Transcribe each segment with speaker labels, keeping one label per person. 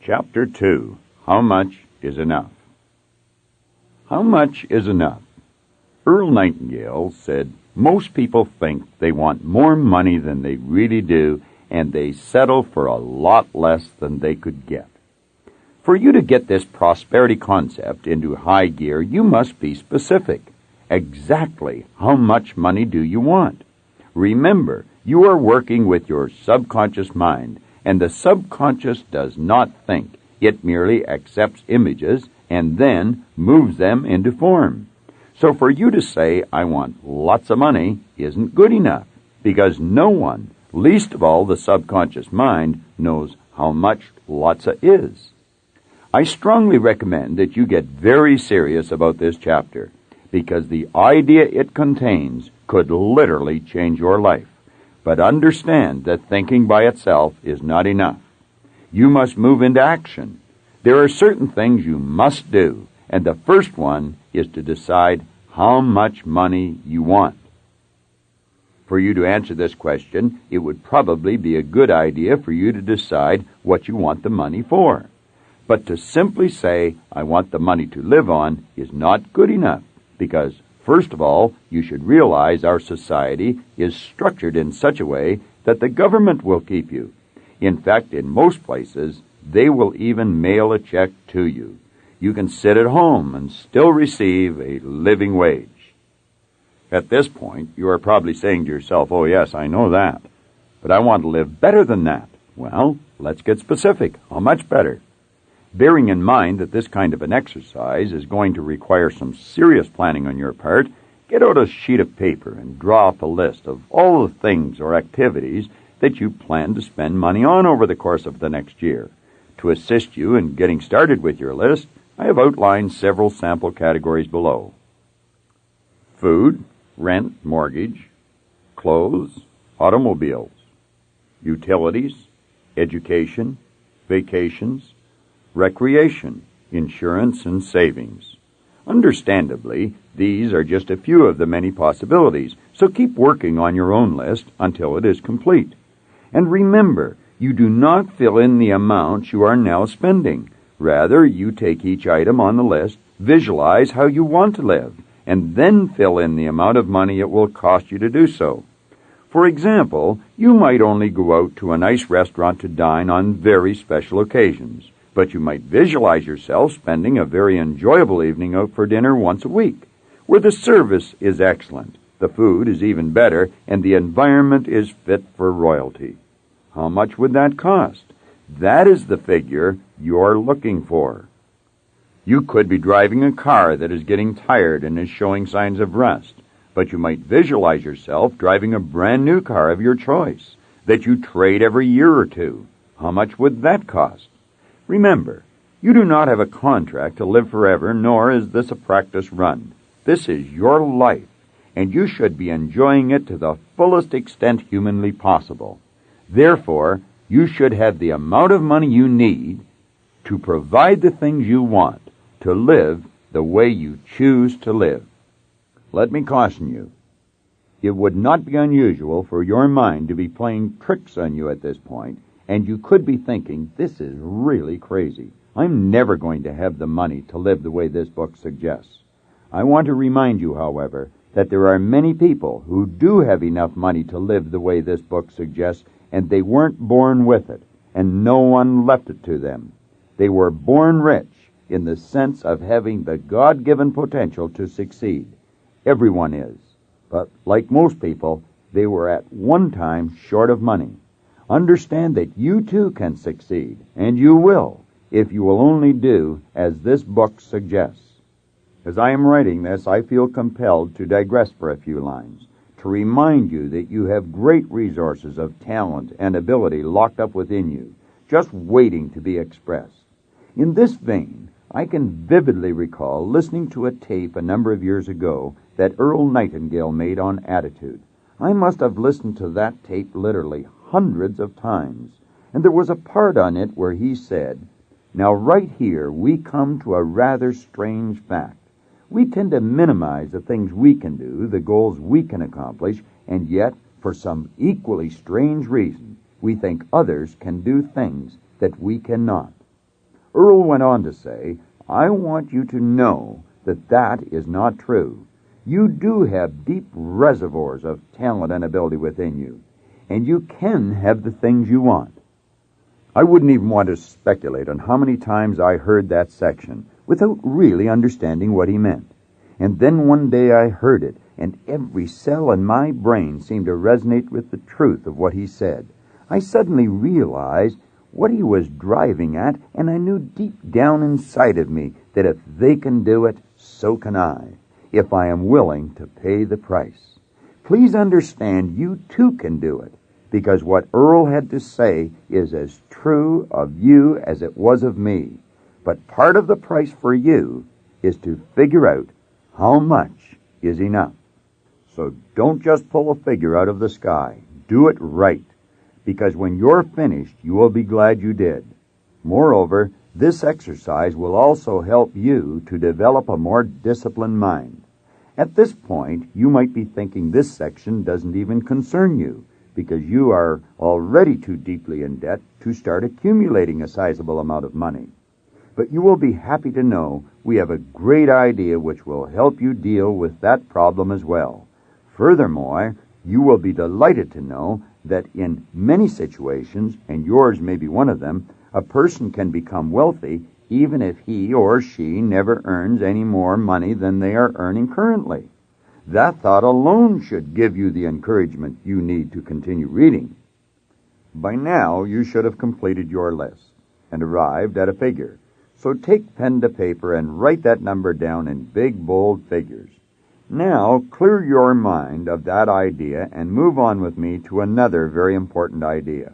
Speaker 1: Chapter 2. How much is enough? How much is enough? Earl Nightingale said, "Most people think they want more money than they really do, and they settle for a lot less than they could get." For you to get this prosperity concept into high gear, you must be specific. Exactly how much money do you want? Remember, you are working with your subconscious mind, and the subconscious does not think. It merely accepts images and then moves them into form. So for you to say, "I want lots of money," isn't good enough, because no one, least of all the subconscious mind, knows how much lots is. I strongly recommend that you get very serious about this chapter, because the idea it contains could literally change your life. But understand that thinking by itself is not enough. You must move into action. There are certain things you must do, and the first one is to decide how much money you want. For you to answer this question, it would probably be a good idea for you to decide what you want the money for. But to simply say, "I want the money to live on," is not good enough, because first of all, you should realize our society is structured in such a way that the government will keep you. In fact, in most places, they will even mail a check to you. You can sit at home and still receive a living wage. At this point, you are probably saying to yourself, "Oh yes, I know that, but I want to live better than that." Well, let's get specific. How much better? Bearing in mind that this kind of an exercise is going to require some serious planning on your part, get out a sheet of paper and draw up a list of all the things or activities that you plan to spend money on over the course of the next year. To assist you in getting started with your list, I have outlined several sample categories below: food, rent, mortgage, clothes, automobiles, utilities, education, vacations, recreation, insurance, and savings. Understandably, these are just a few of the many possibilities, so keep working on your own list until it is complete. And remember, you do not fill in the amounts you are now spending. Rather, you take each item on the list, visualize how you want to live, and then fill in the amount of money it will cost you to do so. For example, you might only go out to a nice restaurant to dine on very special occasions, but you might visualize yourself spending a very enjoyable evening out for dinner once a week, where the service is excellent, the food is even better, and the environment is fit for royalty. How much would that cost? That is the figure you're looking for. You could be driving a car that is getting tired and is showing signs of rust, but you might visualize yourself driving a brand new car of your choice that you trade every year or two. How much would that cost? Remember, you do not have a contract to live forever, nor is this a practice run. This is your life, and you should be enjoying it to the fullest extent humanly possible. Therefore, you should have the amount of money you need to provide the things you want, to live the way you choose to live. Let me caution you. It would not be unusual for your mind to be playing tricks on you at this point, and you could be thinking, "This is really crazy. I'm never going to have the money to live the way this book suggests." I want to remind you, however, that there are many people who do have enough money to live the way this book suggests, and they weren't born with it, and no one left it to them. They were born rich in the sense of having the God-given potential to succeed. Everyone is. But like most people, they were at one time short of money. Understand that you too can succeed, and you will, if you will only do as this book suggests. As I am writing this, I feel compelled to digress for a few lines, to remind you that you have great resources of talent and ability locked up within you, just waiting to be expressed. In this vein, I can vividly recall listening to a tape a number of years ago that Earl Nightingale made on attitude. I must have listened to that tape literally hundreds of times, and there was a part on it where he said, "Now right here we come to a rather strange fact. We tend to minimize the things we can do, the goals we can accomplish, and yet, for some equally strange reason, we think others can do things that we cannot. Earl went on to say, I want you to know that that is not true. You do have deep reservoirs of talent and ability within you, and you can have the things you want. I wouldn't even want to speculate on how many times I heard that section without really understanding what he meant. And then one day I heard it, and every cell in my brain seemed to resonate with the truth of what he said. I suddenly realized what he was driving at, and I knew deep down inside of me that if they can do it, so can I, if I am willing to pay the price. Please understand, you too can do it, because what Earl had to say is as true of you as it was of me. But part of the price for you is to figure out how much is enough. So don't just pull a figure out of the sky. Do it right, because when you're finished, you will be glad you did. Moreover, this exercise will also help you to develop a more disciplined mind. At this point, you might be thinking this section doesn't even concern you, because you are already too deeply in debt to start accumulating a sizable amount of money. But you will be happy to know we have a great idea which will help you deal with that problem as well. Furthermore, you will be delighted to know that in many situations, and yours may be one of them, a person can become wealthy even if he or she never earns any more money than they are earning currently. That thought alone should give you the encouragement you need to continue reading. By now, you should have completed your list and arrived at a figure. So take pen to paper and write that number down in big, bold figures. Now, clear your mind of that idea and move on with me to another very important idea.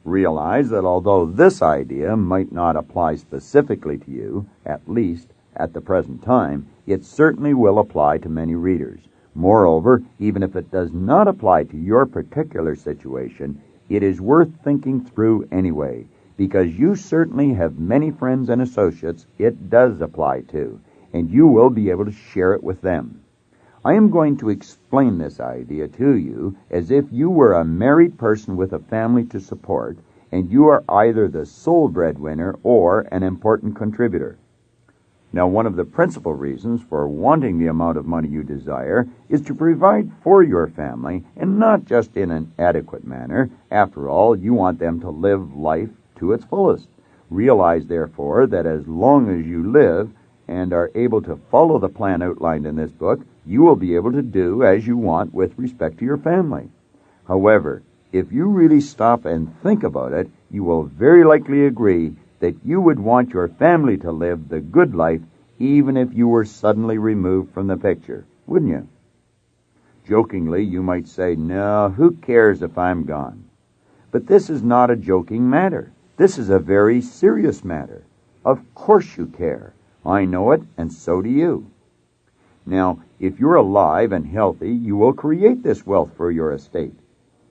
Speaker 1: Realize that although this idea might not apply specifically to you, at least at the present time, it certainly will apply to many readers. Moreover, even if it does not apply to your particular situation, it is worth thinking through anyway, because you certainly have many friends and associates it does apply to, and you will be able to share it with them. I am going to explain this idea to you as if you were a married person with a family to support, and you are either the sole breadwinner or an important contributor. Now, one of the principal reasons for wanting the amount of money you desire is to provide for your family, and not just in an adequate manner. After all, you want them to live life to its fullest. Realize, therefore, that as long as you live and are able to follow the plan outlined in this book, you will be able to do as you want with respect to your family. However, if you really stop and think about it, you will very likely agree that you would want your family to live the good life even if you were suddenly removed from the picture, wouldn't you? Jokingly, you might say, no, who cares if I'm gone? But this is not a joking matter. This is a very serious matter. Of course you care. I know it, and so do you. Now, if you're alive and healthy, you will create this wealth for your estate.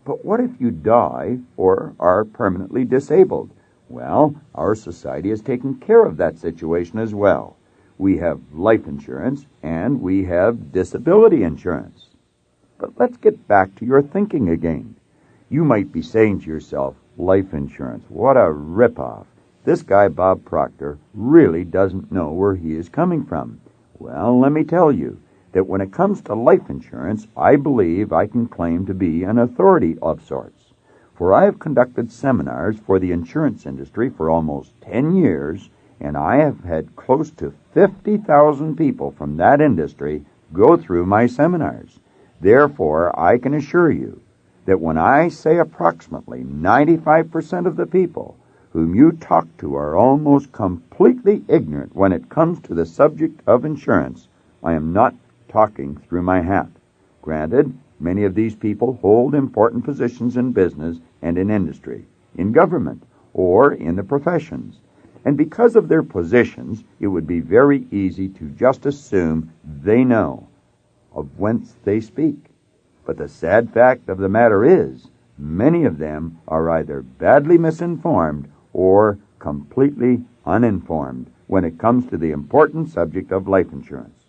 Speaker 1: But what if you die or are permanently disabled? Well, our society has taken care of that situation as well. We have life insurance and we have disability insurance. But let's get back to your thinking again. You might be saying to yourself, life insurance, what a ripoff. This guy, Bob Proctor, really doesn't know where he is coming from. Well, let me tell you that when it comes to life insurance, I believe I can claim to be an authority of sorts. For I have conducted seminars for the insurance industry for almost 10 years, and I have had close to 50,000 people from that industry go through my seminars. Therefore, I can assure you that when I say approximately 95% of the people whom you talk to are almost completely ignorant when it comes to the subject of insurance, I am not talking through my hat. Granted, many of these people hold important positions in business and in industry, in government, or in the professions. And because of their positions, it would be very easy to just assume they know of whence they speak. But the sad fact of the matter is, many of them are either badly misinformed or completely uninformed when it comes to the important subject of life insurance.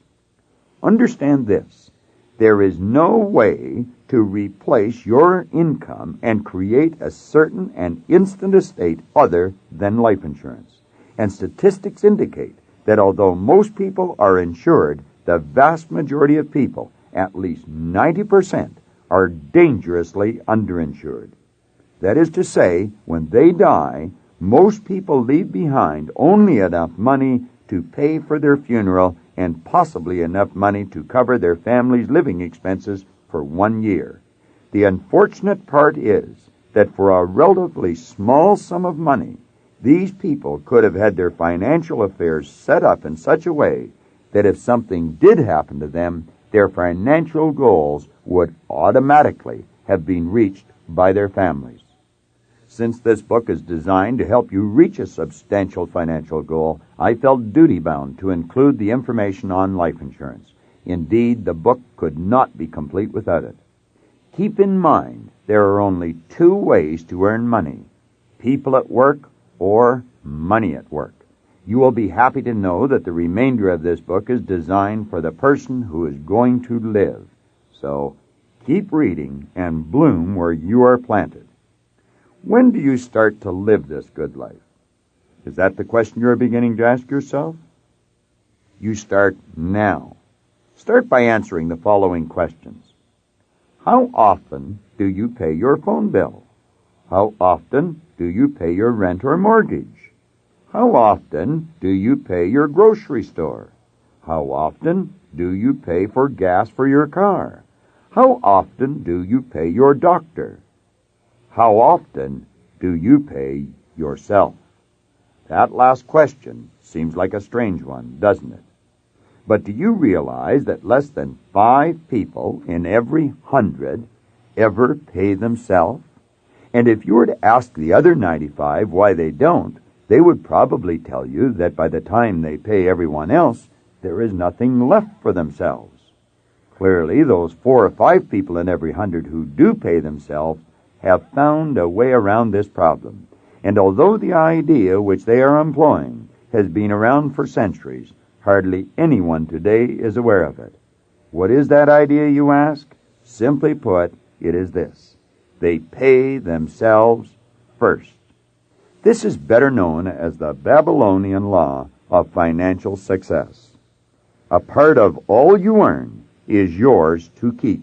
Speaker 1: Understand this. There is no way to replace your income and create a certain and instant estate other than life insurance. and statistics indicate that although most people are insured, the vast majority of people, at least 90%, are dangerously underinsured. That is to say, when they die, most people leave behind only enough money to pay for their funeral and possibly enough money to cover their family's living expenses for 1 year. The unfortunate part is that for a relatively small sum of money, these people could have had their financial affairs set up in such a way that if something did happen to them, their financial goals would automatically have been reached by their families. Since this book is designed to help you reach a substantial financial goal, I felt duty-bound to include the information on life insurance. Indeed, the book could not be complete without it. Keep in mind, there are only 2 ways to earn money: people at work or money at work. You will be happy to know that the remainder of this book is designed for the person who is going to live. So, keep reading and bloom where you are planted. When do you start to live this good life? Is that the question you're beginning to ask yourself? You start now. Start by answering the following questions. How often do you pay your phone bill? How often do you pay your rent or mortgage? How often do you pay your grocery store? How often do you pay for gas for your car? How often do you pay your doctor? How often do you pay yourself? That last question seems like a strange one, doesn't it? But do you realize that less than 5 people in every 100 ever pay themselves? And if you were to ask the other 95 why they don't, they would probably tell you that by the time they pay everyone else, there is nothing left for themselves. Clearly, those 4 or 5 people in every 100 who do pay themselves have found a way around this problem. And although the idea which they are employing has been around for centuries, hardly anyone today is aware of it. What is that idea, you ask? Simply put, it is this: they pay themselves first. This is better known as the Babylonian law of financial success. A part of all you earn is yours to keep.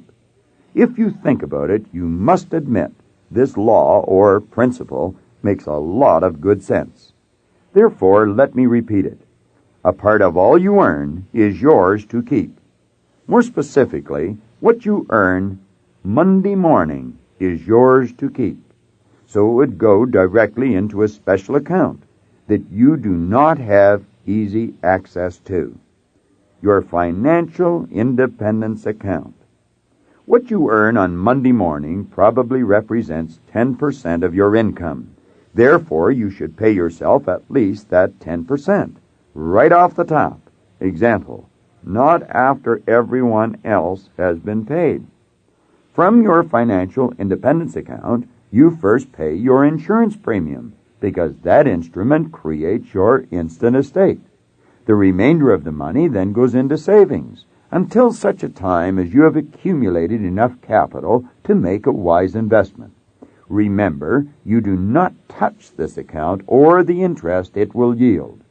Speaker 1: If you think about it, you must admit this law or principle makes a lot of good sense. Therefore, let me repeat it. A part of all you earn is yours to keep. More specifically, what you earn Monday morning is yours to keep. So it would go directly into a special account that you do not have easy access to. Your financial independence account. What you earn on Monday morning probably represents 10% of your income. Therefore, you should pay yourself at least that 10%, right off the top. Example, not after everyone else has been paid. From your financial independence account, you first pay your insurance premium, because that instrument creates your instant estate. The remainder of the money then goes into savings, until such a time as you have accumulated enough capital to make a wise investment. Remember, you do not touch this account or the interest it will yield.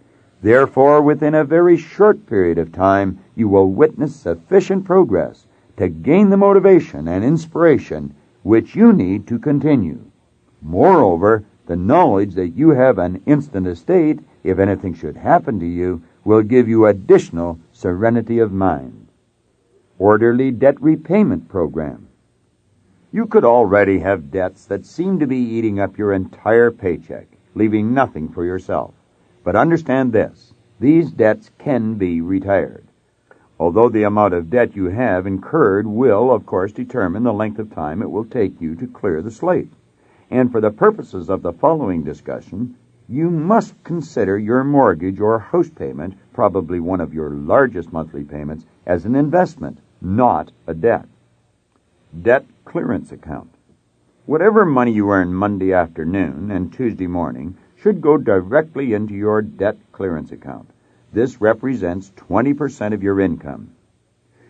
Speaker 1: Therefore, within a very short period of time, you will witness sufficient progress to gain the motivation and inspiration which you need to continue. Moreover, the knowledge that you have an instant estate, if anything should happen to you, will give you additional serenity of mind. Orderly debt repayment program. You could already have debts that seem to be eating up your entire paycheck, leaving nothing for yourself. But understand this: these debts can be retired. Although the amount of debt you have incurred will, of course, determine the length of time it will take you to clear the slate. And for the purposes of the following discussion, you must consider your mortgage or house payment, probably one of your largest monthly payments, as an investment, not a debt. Debt clearance account. Whatever money you earn Monday afternoon and Tuesday morning should go directly into your debt clearance account. This represents 20% of your income.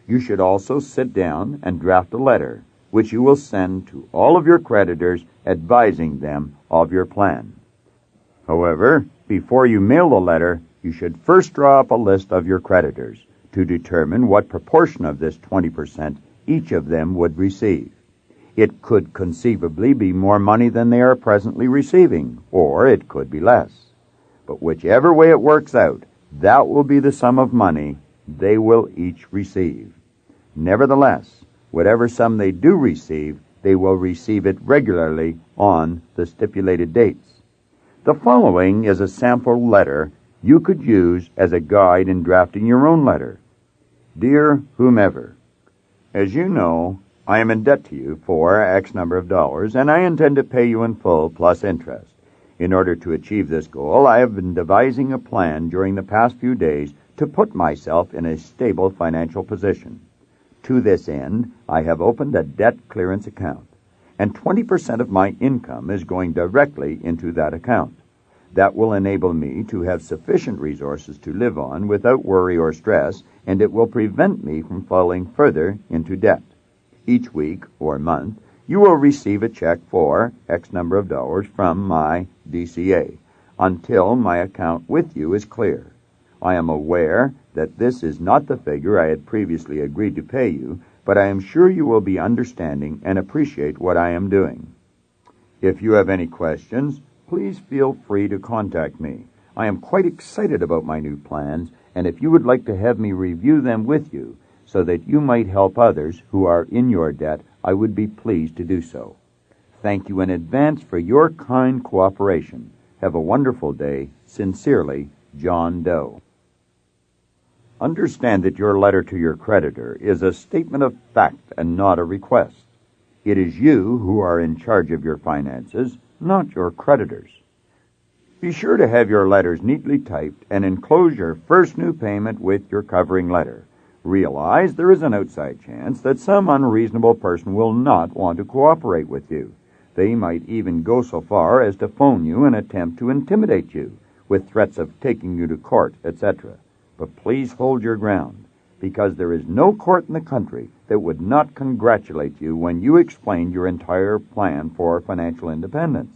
Speaker 1: You should also sit down and draft a letter, which you will send to all of your creditors advising them of your plan. However, Before you mail the letter, you should first draw up a list of your creditors to determine what proportion of this 20% each of them would receive. It could conceivably be more money than they are presently receiving, or it could be less. But whichever way it works out, that will be the sum of money they will each receive. Nevertheless, whatever sum they do receive, they will receive it regularly on the stipulated dates. The following is a sample letter you could use as a guide in drafting your own letter. Dear whomever, as you know, I am in debt to you for X number of dollars, and I intend to pay you in full plus interest. In order to achieve this goal, I have been devising a plan during the past few days to put myself in a stable financial position. To this end, I have opened a debt clearance account, and 20% of my income is going directly into that account. That will enable me to have sufficient resources to live on without worry or stress, and it will prevent me from falling further into debt. Each week or month, you will receive a check for X number of dollars from my DCA until my account with you is clear. I am aware that this is not the figure I had previously agreed to pay you, but I am sure you will be understanding and appreciate what I am doing. If you have any questions, please feel free to contact me. I am quite excited about my new plans, and if you would like to have me review them with you so that you might help others who are in your debt, I would be pleased to do so. Thank you in advance for your kind cooperation. Have a wonderful day. Sincerely, John Doe. Understand that your letter to your creditor is a statement of fact and not a request. It is you who are in charge of your finances, not your creditors. Be sure to have your letters neatly typed and enclose your first new payment with your covering letter. Realize there is an outside chance that some unreasonable person will not want to cooperate with you. They might even go so far as to phone you and attempt to intimidate you with threats of taking you to court, etc. But please hold your ground, because there is no court in the country that would not congratulate you when you explain your entire plan for financial independence.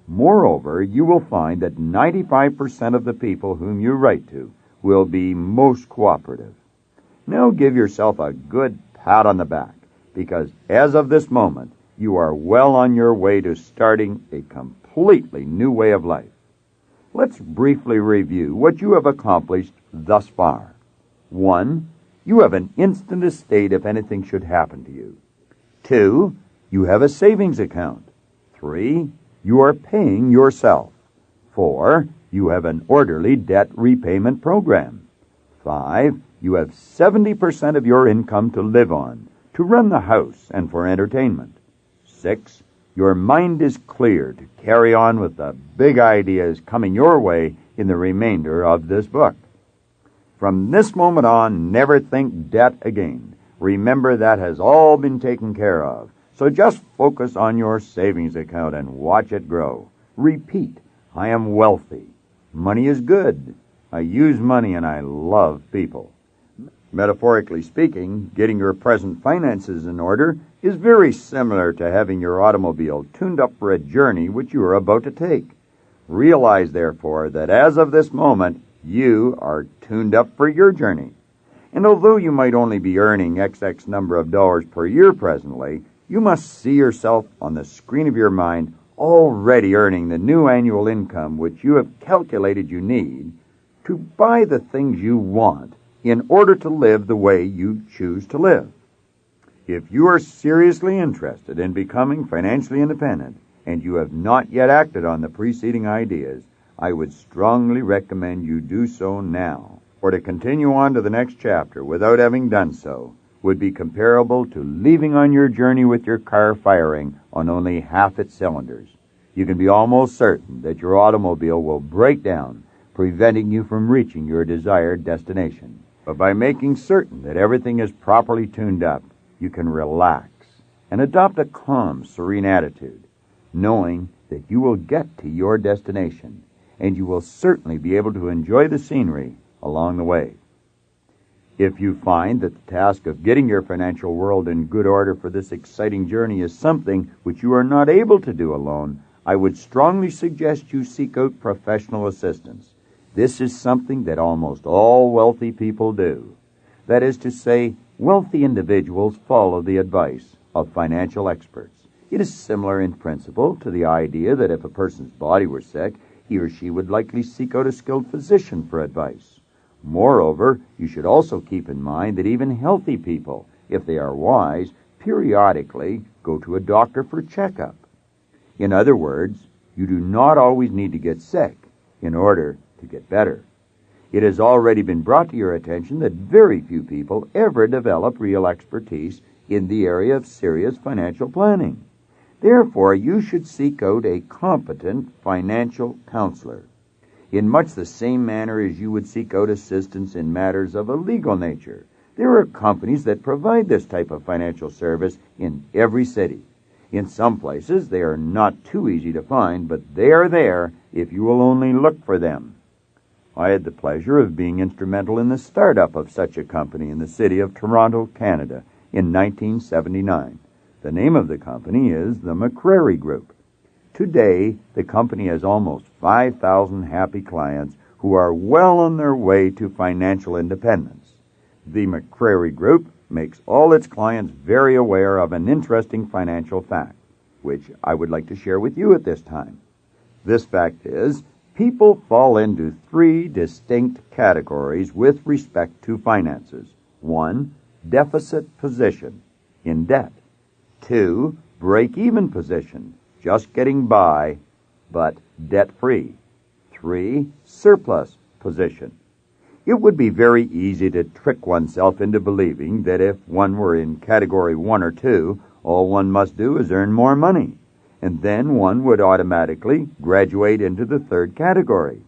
Speaker 1: Moreover, you will find that 95% of the people whom you write to will be most cooperative. Now give yourself a good pat on the back, because as of this moment, you are well on your way to starting a completely new way of life. Let's briefly review what you have accomplished thus far. 1. You have an instant estate if anything should happen to you. 2. You have a savings account. 3. You are paying yourself. 4. You have an orderly debt repayment program. 5. You have 70% of your income to live on, to run the house, and for entertainment. 6. Your mind is clear to carry on with the big ideas coming your way in the remainder of this book. From this moment on, never think debt again. Remember that has all been taken care of. So just focus on your savings account and watch it grow. Repeat, I am wealthy. Money is good. I use money and I love people. Metaphorically speaking, getting your present finances in order is very similar to having your automobile tuned up for a journey which you are about to take. Realize, therefore, that as of this moment, you are tuned up for your journey. And although you might only be earning XX number of dollars per year presently, you must see yourself on the screen of your mind already earning the new annual income which you have calculated you need to buy the things you want in order to live the way you choose to live. If you are seriously interested in becoming financially independent and you have not yet acted on the preceding ideas, I would strongly recommend you do so now, or to continue on to the next chapter without having done so would be comparable to leaving on your journey with your car firing on only half its cylinders. You can be almost certain that your automobile will break down, preventing you from reaching your desired destination. But by making certain that everything is properly tuned up, you can relax and adopt a calm, serene attitude, knowing that you will get to your destination, and you will certainly be able to enjoy the scenery along the way. If you find that the task of getting your financial world in good order for this exciting journey is something which you are not able to do alone, I would strongly suggest you seek out professional assistance. This is something that almost all wealthy people do. That is to say, wealthy individuals follow the advice of financial experts. It is similar in principle to the idea that if a person's body were sick, he or she would likely seek out a skilled physician for advice. Moreover, you should also keep in mind that even healthy people, if they are wise, periodically go to a doctor for checkup. In other words, you do not always need to get sick in order to get better. It has already been brought to your attention that very few people ever develop real expertise in the area of serious financial planning. Therefore, you should seek out a competent financial counselor. In much the same manner as you would seek out assistance in matters of a legal nature, there are companies that provide this type of financial service in every city. In some places, they are not too easy to find, but they are there if you will only look for them. I had the pleasure of being instrumental in the startup of such a company in the city of Toronto, Canada, in 1979. The name of the company is the McCrary Group. Today, the company has almost 5,000 happy clients who are well on their way to financial independence. The McCrary Group makes all its clients very aware of an interesting financial fact, which I would like to share with you at this time. This fact is, people fall into three distinct categories with respect to finances. 1, deficit position, in debt. 2, break-even position, just getting by, but debt-free. 3, surplus position. It would be very easy to trick oneself into believing that if one were in category 1 or 2, all one must do is earn more money, and then one would automatically graduate into the third category.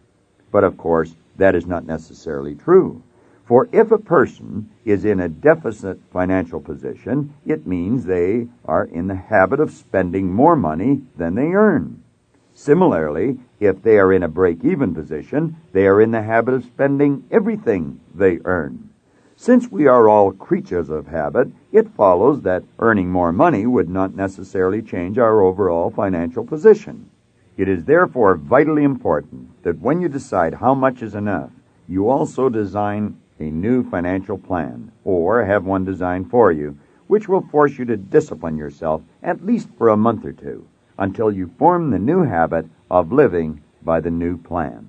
Speaker 1: But of course, that is not necessarily true. For if a person is in a deficit financial position, it means they are in the habit of spending more money than they earn. Similarly, if they are in a break-even position, they are in the habit of spending everything they earn. Since we are all creatures of habit, it follows that earning more money would not necessarily change our overall financial position. It is therefore vitally important that when you decide how much is enough, you also design a new financial plan, or have one designed for you, which will force you to discipline yourself at least for a month or two, until you form the new habit of living by the new plan.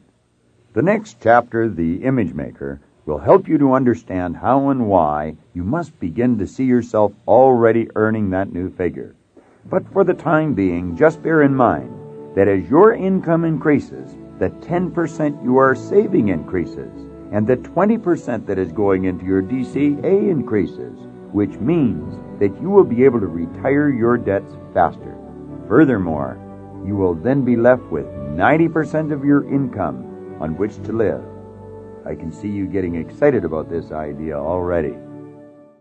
Speaker 1: The next chapter, The Image Maker, will help you to understand how and why you must begin to see yourself already earning that new figure. But for the time being, just bear in mind that as your income increases, the 10% you are saving increases, and the 20% that is going into your DCA increases, which means that you will be able to retire your debts faster. Furthermore, you will then be left with 90% of your income on which to live. I can see you getting excited about this idea already.